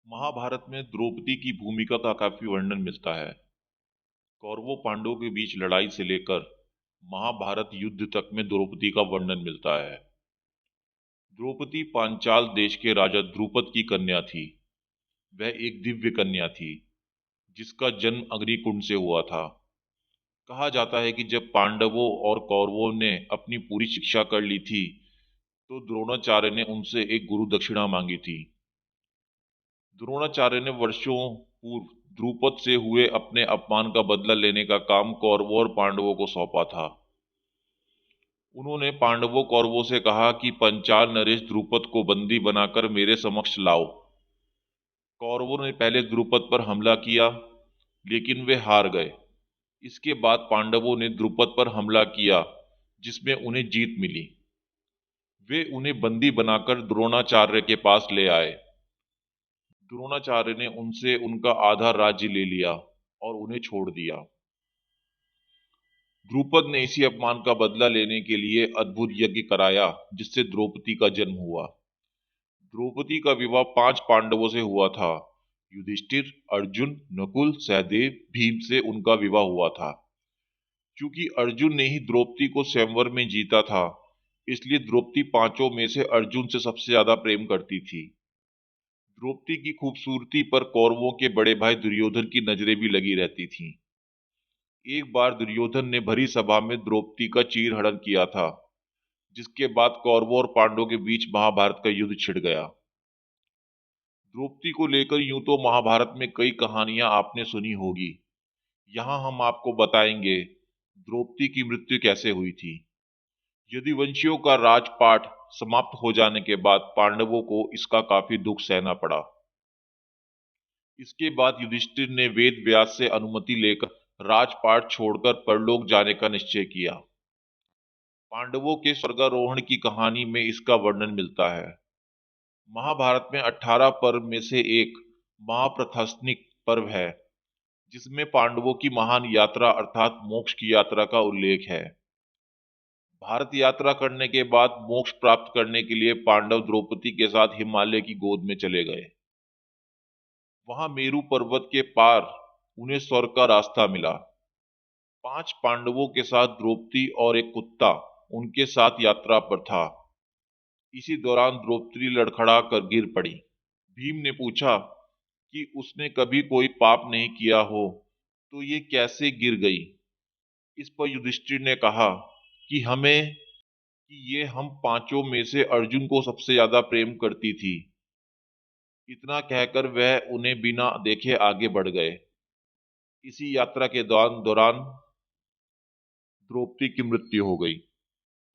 महाभारत में द्रौपदी की भूमिका का काफी वर्णन मिलता है। कौरवों पांडवों के बीच लड़ाई से लेकर महाभारत युद्ध तक में द्रौपदी का वर्णन मिलता है। द्रौपदी पांचाल देश के राजा द्रुपद की कन्या थी। वह एक दिव्य कन्या थी जिसका जन्म अग्निकुंड से हुआ था। कहा जाता है कि जब पांडवों और कौरवों ने अपनी पूरी शिक्षा कर ली थी तो द्रोणाचार्य ने उनसे एक गुरु दक्षिणा मांगी थी। द्रोणाचार्य ने वर्षों पूर्व द्रुपद से हुए अपने अपमान का बदला लेने का काम कौरवों और पांडवों को सौंपा था। उन्होंने पांडवों कौरवों से कहा कि पंचाल नरेश द्रुपद को बंदी बनाकर मेरे समक्ष लाओ। कौरवों ने पहले द्रुपद पर हमला किया लेकिन वे हार गए। इसके बाद पांडवों ने द्रुपद पर हमला किया जिसमें उन्हें जीत मिली। वे उन्हें बंदी बनाकर द्रोणाचार्य के पास ले आए। द्रोणाचार्य ने उनसे उनका आधा राज्य ले लिया और उन्हें छोड़ दिया। द्रुपद ने इसी अपमान का बदला लेने के लिए अद्भुत यज्ञ कराया जिससे द्रौपदी का जन्म हुआ। द्रौपदी का विवाह 5 पांडवों से हुआ था। युधिष्ठिर, अर्जुन, नकुल, सहदेव, भीम से उनका विवाह हुआ था। क्योंकि अर्जुन ने ही द्रौपदी को स्वयंवर में जीता था, इसलिए द्रौपदी पांचों में से अर्जुन से सबसे ज्यादा प्रेम करती थी। द्रौपदी की खूबसूरती पर कौरवों के बड़े भाई दुर्योधन की नजरें भी लगी रहती थीं। एक बार दुर्योधन ने भरी सभा में द्रौपदी का चीरहरण किया था, जिसके बाद कौरवों और पांडवों के बीच महाभारत का युद्ध छिड़ गया। द्रौपदी को लेकर यूं तो महाभारत में कई कहानियां आपने सुनी होगी। यहां हम आपको बताएंगे द्रौपदी की मृत्यु कैसे हुई थी। यदुवंशियों का राजपाट समाप्त हो जाने के बाद पांडवों को इसका काफी दुख सहना पड़ा। इसके बाद युधिष्ठिर ने वेद व्यास से अनुमति लेकर राजपाट छोड़कर परलोक जाने का निश्चय किया। पांडवों के स्वर्गारोहण की कहानी में इसका वर्णन मिलता है। महाभारत में 18 पर्व में से एक महाप्रस्थानिक पर्व है, जिसमें पांडवों की महान यात्रा अर्थात मोक्ष की यात्रा का उल्लेख है। भारत यात्रा करने के बाद मोक्ष प्राप्त करने के लिए पांडव द्रौपदी के साथ हिमालय की गोद में चले गए। वहां मेरु पर्वत के पार उन्हें स्वर्ग का रास्ता मिला। 5 पांडवों के साथ द्रौपदी और एक कुत्ता उनके साथ यात्रा पर था। इसी दौरान द्रौपदी लड़खड़ा कर गिर पड़ी। भीम ने पूछा कि उसने कभी कोई पाप नहीं किया हो तो ये कैसे गिर गई। इस पर युधिष्ठिर ने कहा कि ये हम पांचों में से अर्जुन को सबसे ज्यादा प्रेम करती थी। इतना कहकर वह उन्हें बिना देखे आगे बढ़ गए। इसी यात्रा के दौरान द्रौपदी की मृत्यु हो गई।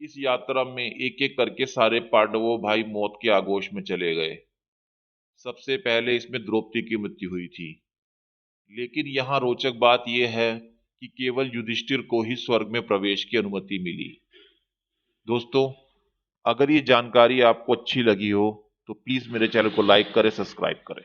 इस यात्रा में एक एक करके सारे पांडवों भाई मौत के आगोश में चले गए। सबसे पहले इसमें द्रौपदी की मृत्यु हुई थी। लेकिन यहाँ रोचक बात यह है कि केवल युधिष्ठिर को ही स्वर्ग में प्रवेश की अनुमति मिली। दोस्तों, अगर ये जानकारी आपको अच्छी लगी हो तो प्लीज मेरे चैनल को लाइक करें, सब्सक्राइब करें।